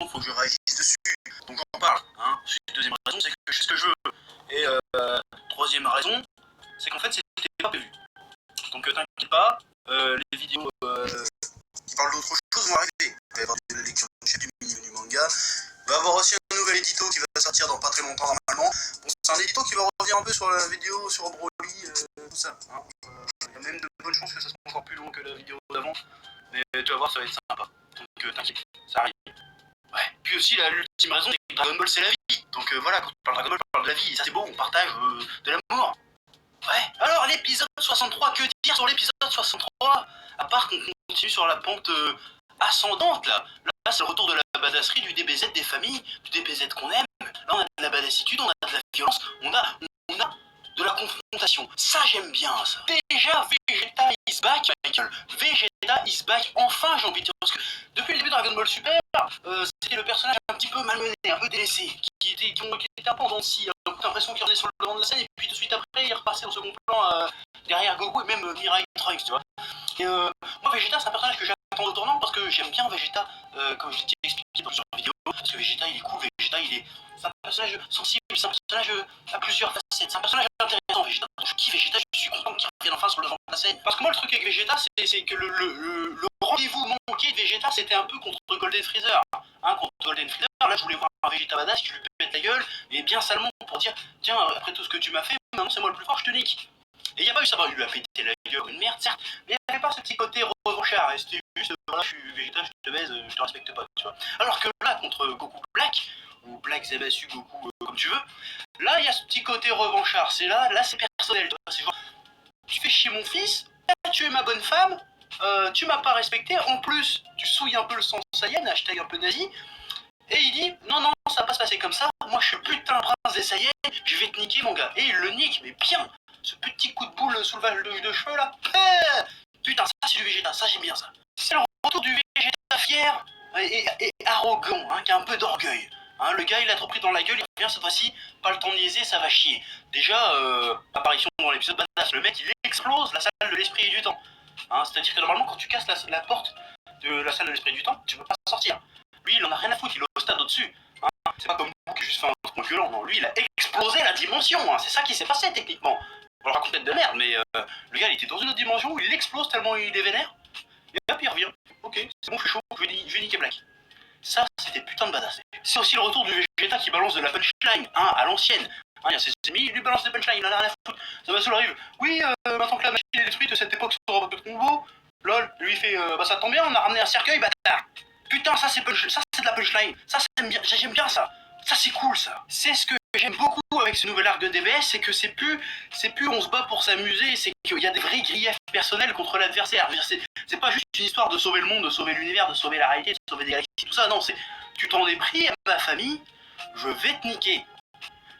faut que je réagisse dessus. Donc j'en parle. Hein. Deuxième raison, c'est que je fais ce que je veux. Et troisième raison, c'est qu'en fait, c'était pas prévu. Donc t'inquiète pas, les vidéos qui parlent d'autre chose vont arriver. Il va y avoir de la lecture du chapitre du manga. Il va y avoir aussi un nouvel édito qui va sortir dans pas très longtemps normalement. Bon, c'est un édito qui va revenir un peu sur la vidéo, sur Broly, tout ça. Hein. Il y a même de bonnes chances que ça soit encore plus long que la vidéo d'avant. Mais tu vas voir, ça va être sympa. Donc t'inquiète, ça arrive. Ouais. Puis aussi, l'ultime raison, c'est que Dragon Ball, c'est la vie. Donc voilà, quand on parle de Dragon Ball, on parle de la vie. Et ça, c'est beau, on partage de l'amour. Ouais. Alors, l'épisode 63, que dire sur l'épisode 63? À part qu'on continue sur la pente ascendante, là. Là, c'est le retour de la badasserie, du DBZ des familles, du DBZ qu'on aime. Là, on a de la badassitude, on a de la violence, on a de la confrontation. Ça, j'aime bien, ça. Déjà, Vegeta is back, Michael. Vegeta is back. Enfin, j'ai envie de dire. Parce que depuis le début de Dragon Ball Super, c'était le personnage un petit peu malmené, un peu délaissé, qui était un peu en dents de scie. On a l'impression qu'il revenait sur le devant de la scène, et puis tout de suite après, il est repassé au second plan derrière Goku et même Mirai Trunks, tu vois. Et moi, Vegeta, c'est un personnage que j'attends au tournant parce que j'aime bien Vegeta, comme je t'ai expliqué dans plusieurs vidéos, parce que Vegeta, il est cool, Vegeta, c'est un personnage sensible, c'est un personnage à plusieurs facettes, c'est un personnage intéressant, Vegeta. Je kiffe Vegeta, je suis content qu'il revienne enfin sur le devant de la scène. Parce que moi, le truc avec Vegeta, c'est que le rendez-vous manqué de Vegeta, c'était un peu contre Golden Freezer. Hein, contre Golden Freezer, là, je voulais voir un Vegeta badass qui lui pète la gueule, et bien salement pour dire, tiens, après tout ce que tu m'as fait, maintenant c'est moi le plus fort, je te nique. Et il n'y a pas eu ça, il lui a pété la gueule, une merde, certes, mais il n'y avait pas ce petit côté revanchard, et c'était juste, voilà, je suis Vegeta, je te baise, je te respecte pas, tu vois. Alors que là, contre Goku Black, ou Black Zamasu Goku, comme tu veux, là, il y a ce petit côté revanchard, c'est là c'est personnel, tu vois, c'est genre, tu fais chier mon fils, tu es ma bonne femme, tu m'as pas respecté, en plus, tu souilles un peu le sang Saiyan, hashtag un peu nazi, et il dit, non, non, ça va pas se passer comme ça, moi je suis putain prince des Saiyans, je vais te niquer mon gars, et il le nique, mais bien. Ce petit coup de boule soulevage de cheveux là. Putain, ça c'est du Vegeta, ça j'aime bien ça. C'est le retour du Vegeta fier et arrogant, hein, qui a un peu d'orgueil. Hein, le gars il a trop pris dans la gueule, il revient cette fois-ci, pas le temps de niaiser, ça va chier. Déjà, apparition dans l'épisode badass, le mec il explose la salle de l'esprit et du temps. Hein, c'est-à-dire que normalement quand tu casses la porte de la salle de l'esprit et du temps, tu peux pas sortir. Lui il en a rien à foutre, il est au stade au-dessus. Hein, c'est pas comme vous qui juste fait un truc violent, non, lui il a explosé la dimension, hein, c'est ça qui s'est passé techniquement. On le raconte peut-être de merde, mais le gars il était dans une autre dimension où il explose tellement il est vénère, et hop il revient. Ok, c'est bon, je suis chaud, je vais niquer Black. Ça, c'était putain de badass. C'est aussi le retour du Vegeta qui balance de la punchline, hein, à l'ancienne. Hein, il y a ses ennemis, il lui balance des punchlines, il en a rien à foutre. Ça va, ça arrive. Oui, maintenant que la machine est détruite, cette époque sur robot de combo, lol, lui il fait, bah ça tombe bien, on a ramené un cercueil, bâtard. Putain, ça c'est de la punchline, ça j'aime bien ça. Ça c'est cool ça. C'est ce que j'aime beaucoup avec ce nouvel arc de DBS, c'est que c'est plus on se bat pour s'amuser, c'est qu'il y a des vrais griefs personnels contre l'adversaire. C'est pas juste une histoire de sauver le monde, de sauver l'univers, de sauver la réalité, de sauver des galaxies, tout ça. Non, c'est tu t'en es pris à ma famille, je vais te niquer.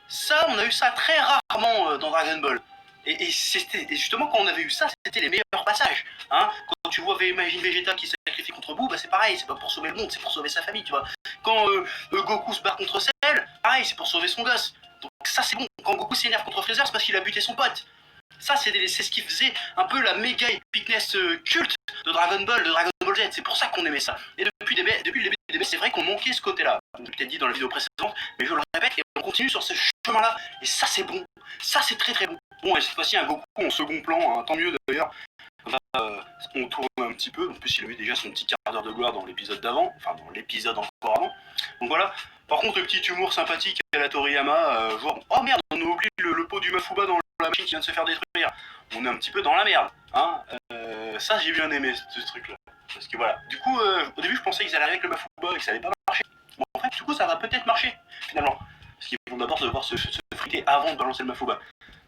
Ça, on a eu ça très rarement dans Dragon Ball. Et justement quand on avait eu ça, c'était les meilleurs passages. Hein, quand tu vois imagine Vegeta qui se sacrifie contre Boo, bah c'est pareil, c'est pas pour sauver le monde, c'est pour sauver sa famille, tu vois. Quand Goku se bat contre Cell, pareil, c'est pour sauver son gosse. Donc ça c'est bon. Quand Goku s'énerve contre Freezer, c'est parce qu'il a buté son pote. Ça c'est ce qui faisait un peu la méga epicness culte de Dragon Ball Z. C'est pour ça qu'on aimait ça. Et depuis le début de DB, c'est vrai qu'on manquait ce côté-là. Je l'ai peut-être dit dans la vidéo précédente, mais je le répète, et on continue sur ce chemin-là. Et ça c'est bon. Ça c'est très très bon. Bon, et cette fois-ci un Goku en second plan, hein, tant mieux d'ailleurs. On tourne un petit peu, en plus il a eu déjà son petit quart d'heure de gloire dans l'épisode d'avant, enfin dans l'épisode encore avant. Donc voilà. Par contre le petit humour sympathique à la Toriyama, genre oh merde on a oublié le pot du Mafuba dans la machine qui vient de se faire détruire. On est un petit peu dans la merde, hein. Ça j'ai bien aimé ce truc là. Parce que voilà. Du coup au début je pensais qu'ils allaient arriver avec le Mafuba et que ça allait pas marcher. Bon en fait du coup ça va peut-être marcher finalement. Parce qu'ils vont d'abord devoir se friter avant de balancer le Mafuba.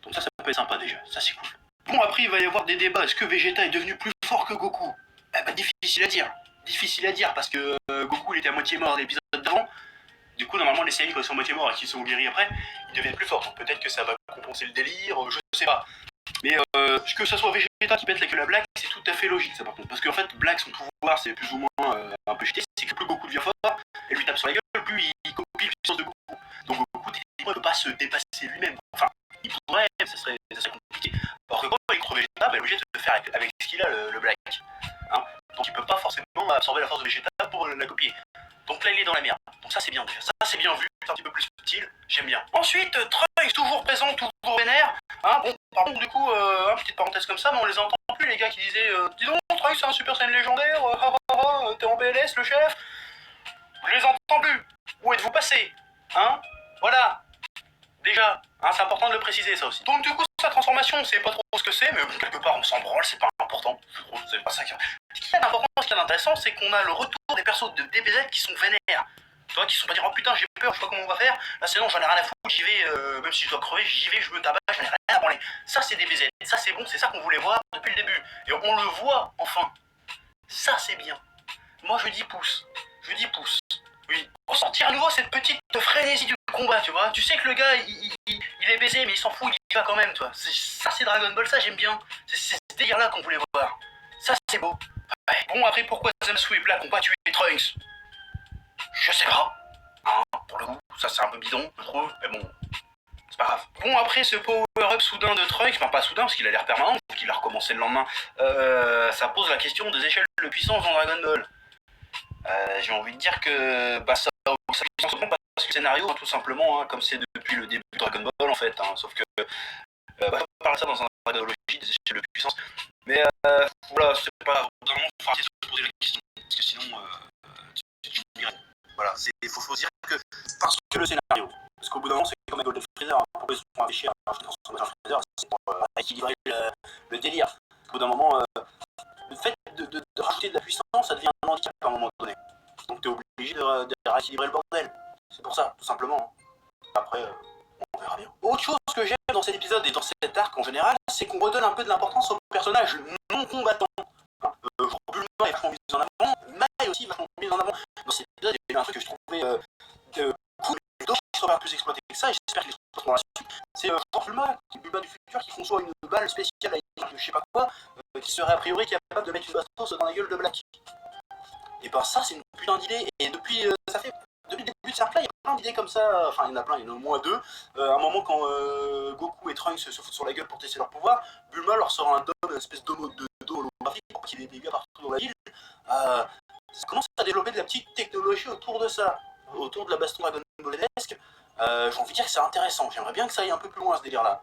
Donc ça peut être sympa déjà, ça c'est cool. Bon, après, il va y avoir des débats. Est-ce que Vegeta est devenu plus fort que Goku? Eh ben, difficile à dire. Difficile à dire, parce que Goku, il était à moitié mort dans l'épisode d'avant. Du coup, normalement, les Saiyans, quand ils sont à moitié morts et qu'ils sont guéris après, ils deviennent plus forts. Donc peut-être que ça va compenser le délire, je sais pas. Mais que ça soit Vegeta qui pète la gueule à Black, c'est tout à fait logique, ça par contre. Parce qu'en fait, Black, son pouvoir, c'est plus ou moins un peu jeté. C'est que plus Goku devient fort, et lui tape sur la gueule, plus il copie la puissance de Goku. Donc Goku, techniquement, ne peut pas se dépasser lui-même. Enfin, il pourrait, ça serait compliqué. Alors que quand il trouve Vegeta, bah, il est obligé de le faire avec ce qu'il a, le Black. Hein, donc il peut pas forcément absorber la force de Vegeta pour la copier. Donc là il est dans la merde. ça c'est bien déjà, ça c'est bien vu, c'est un petit peu plus subtil, j'aime bien. Ensuite, Trunks toujours présent, toujours vénère. Hein, bon, par contre, du coup, petite parenthèse comme ça, mais on les entend plus, les gars qui disaient dis donc, Trunks c'est un Super Saiyan légendaire, t'es en BLS le chef. Je les entends plus. Où êtes-vous passé? Hein? Voilà. Déjà, hein, c'est important de le préciser ça aussi. Donc du coup, sa transformation, on sait pas trop ce que c'est, mais quelque part on s'en branle, c'est pas important. Je trouve, c'est pas ça qui... Ce qui est important, ce qui est intéressant, c'est qu'on a le retour des persos de DBZ qui sont vénères. Tu vois, qui sont pas dire oh putain j'ai peur, je sais pas comment on va faire. Là c'est non, j'en ai rien à foutre, j'y vais, même si je dois crever, j'y vais, je me tabasse, j'en ai rien à branler. Ça c'est DBZ, ça c'est bon, c'est ça qu'on voulait voir depuis le début. Et on le voit enfin. Ça c'est bien. Moi je dis pouce. Je dis pouce. Oui. Ressentir à nouveau cette petite frénésie du combat, tu vois. Tu sais que le gars, il est baisé, mais il s'en fout, il y va quand même, toi. Ça, c'est Dragon Ball, ça, j'aime bien. C'est ce délire-là qu'on voulait voir. Ça, c'est beau. Ouais. Bon, après, pourquoi Zamasu et Black ont pas tué Trunks? Je sais pas. Hein, pour le coup, ça, c'est un peu bidon, je trouve. Mais bon, c'est pas grave. Bon, après, ce power-up soudain de Trunks, enfin, pas soudain, parce qu'il a l'air permanent, qu'il a recommencé le lendemain, ça pose la question des échelles de puissance dans Dragon Ball. J'ai envie de dire que bah, ça puissance parce que le scénario, hein, tout simplement, hein, comme c'est depuis le début de Dragon Ball en fait, hein, sauf que on va parler de ça dans un dragonologie des échelles de puissance, mais voilà, c'est pas vraiment faut arrêter de se poser la question, parce que sinon tu dirais, voilà, il faut choisir que parce que le scénario, parce qu'au bout d'un moment c'est comme avec Golden Freezer, hein, pourquoi ils se font réfléchir à transformer un Freezer, c'est pour équilibrer le délire. Au bout d'un moment, le fait de rajouter de la puissance, ça devient un handicap à un moment donné. Donc t'es obligé de rééquilibrer le bordel. C'est pour ça, tout simplement. Après, on verra bien. Autre chose que j'aime dans cet épisode et dans cet arc en général, c'est qu'on redonne un peu de l'importance aux personnages non combattants. Bulma est vachement mis en avant, Mai aussi vachement mis en avant. Dans cet épisode, il y a eu un truc que je trouvais cool, et d'autres qui sera plus exploité que ça, et j'espère qu'ils l'exploiteront dans la suite. C'est Bulma du futur, qui conçoit une balle spéciale avec je sais pas quoi, qui serait a priori capable de mettre une bastos dans la gueule de Black. Et ben ça c'est une putain d'idée, et depuis depuis le début de ce arc-là, il y a plein d'idées comme ça, enfin il y en a plein, il y en a au moins deux. À un moment quand Goku et Trunks se foutent sur la gueule pour tester leur pouvoir, Bulma leur sort un dôme, une espèce de dos holographique pour qu'il y ait des dégâts partout dans la ville. Ça commence à développer de la petite technologie autour de ça, autour de la baston Dragon Ballesque. J'ai envie de dire que c'est intéressant, j'aimerais bien que ça aille un peu plus loin ce délire-là.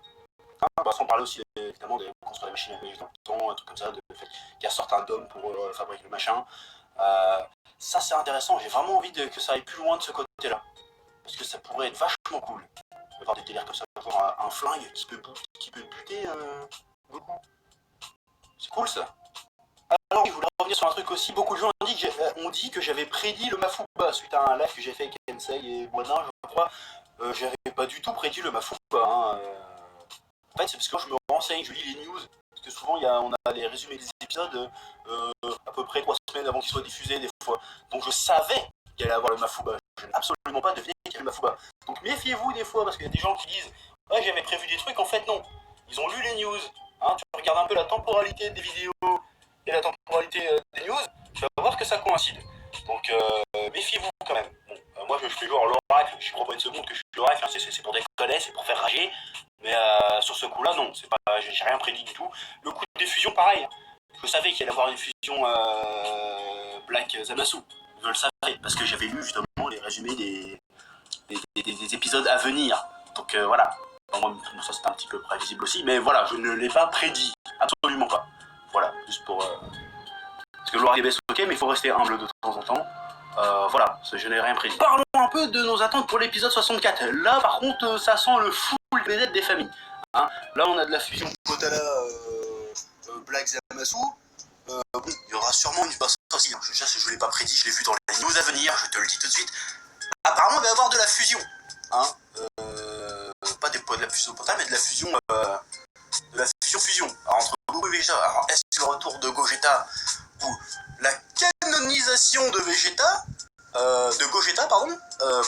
Bah, sans parler aussi évidemment de construire des machines à voyager dans le temps, un truc comme ça, de fait qu'il sorte un dôme pour fabriquer le machin. Ça c'est intéressant, j'ai vraiment envie que ça aille plus loin de ce côté-là. Parce que ça pourrait être vachement cool. De voir des délires comme ça, genre un flingue qui peut buter beaucoup. C'est cool ça. Alors je voulais revenir sur un truc aussi, beaucoup de gens ont dit que j'avais prédit le Mafuba suite à un live que j'ai fait avec Kensei et Boisdin, je crois. J'avais pas du tout prédit le Mafuba. Hein. En fait c'est parce que quand je me renseigne, je lis les news. Parce que souvent on a les résumés des épisodes à peu près 3 semaines avant qu'ils soient diffusés des fois. Donc je savais qu'il allait avoir le Mafuba. Je n'ai absolument pas deviné qu'il y avait le Mafuba. Donc méfiez-vous des fois parce qu'il y a des gens qui disent ouais j'avais prévu des trucs, en fait non. Ils ont lu les news. Hein, tu regardes un peu la temporalité des vidéos et la temporalité des news, tu vas voir que ça coïncide. Donc méfiez-vous quand même. Bon, moi je fais genre l'oracle, je crois pas une seconde que je suis l'oracle, hein, c'est pour déconner, c'est pour faire rager. Mais sur ce coup-là, non, c'est pas, j'ai rien prédit du tout. Le coup de fusion, pareil. Je savais qu'il allait y avoir une fusion Black Zamasu. Je le savais, parce que j'avais lu justement les résumés des épisodes à venir. Donc voilà. Bon, ça c'était un petit peu prévisible aussi, mais voilà, je ne l'ai pas prédit. Absolument pas. Voilà, juste pour... Parce que l'oracle est ok, mais il faut rester humble de temps en temps. Voilà, je n'ai rien prédit. Parlons un peu de nos attentes pour l'épisode 64. Là, par contre, ça sent le full BZ des familles. Hein, là, on a de la fusion Kotala Black Zamasu. Bon, il y aura sûrement une basse aussi. Hein. Je ne l'ai pas prédit, je l'ai vu dans les news à venir, je te le dis tout de suite. Apparemment, il va y avoir de la fusion. Hein, pas de la fusion potable, mais de la fusion... de la fusion. Alors, entre Goku et Vegeta. Alors, est-ce que le retour de Gogeta ou la canonisation de Vegeta, de Gogeta, pardon,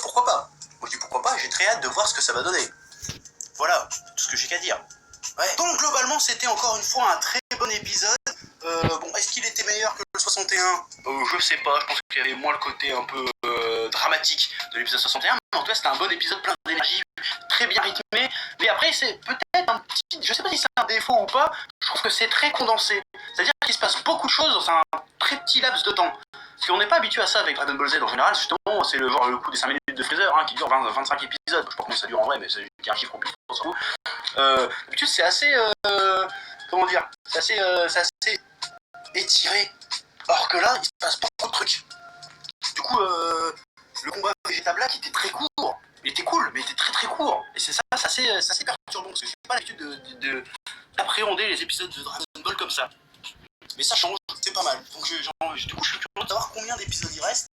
pourquoi pas? Moi je dis pourquoi pas, j'ai très hâte de voir ce que ça va donner. Voilà, tout ce que j'ai qu'à dire. Ouais. Donc globalement, c'était encore une fois un très bon épisode. Bon, est-ce qu'il était meilleur que le 61? Je sais pas, je pense qu'il y avait moins le côté un peu dramatique de l'épisode 61, mais en tout cas c'était un bon épisode plein d'énergie, très bien rythmé, mais après c'est peut-être un petit, je sais pas si c'est un défaut ou pas, je trouve que c'est très condensé, c'est-à-dire qu'il se passe beaucoup de choses dans un très petit laps de temps. Parce qu'on n'est pas habitué à ça avec Dragon Ball Z en général, justement, c'est le coup des 5 minutes de Freezer hein, qui dure 25 épisodes, je sais pas combien ça dure en vrai, mais c'est un chiffre compliqué, on s'en fout. D'habitude c'est assez, comment dire, c'est assez étiré, or que là il se passe beaucoup de trucs. Du coup, le combat Vegeta Black était très court, il était cool, mais il était très très court, et c'est ça, c'est assez perturbant, parce que j'ai pas l'habitude d'appréhender les épisodes de Dragon Ball comme ça. Mais ça change, c'est pas mal. Donc du coup, je suis curieux de savoir combien d'épisodes il reste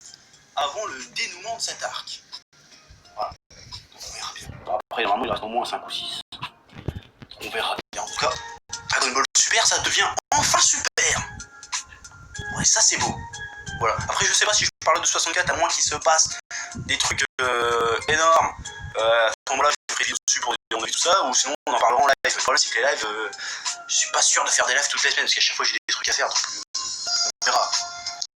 avant le dénouement de cet arc. Voilà. Donc on verra bien. Après, normalement, il reste au moins 5 ou 6. On verra bien. En tout cas, Dragon Ball Super, ça devient enfin super. Ouais, ça c'est beau. Voilà. Après, je sais pas si je parle de 64, à moins qu'il se passe des trucs énormes. À ce moment-là, je ferai des vidéos dessus pour dire on a vu tout ça, ou sinon on en parlera en live. Le problème, c'est que les lives, je suis pas sûr de faire des lives toutes les semaines, parce qu'à chaque fois j'ai des trucs à faire, donc on verra.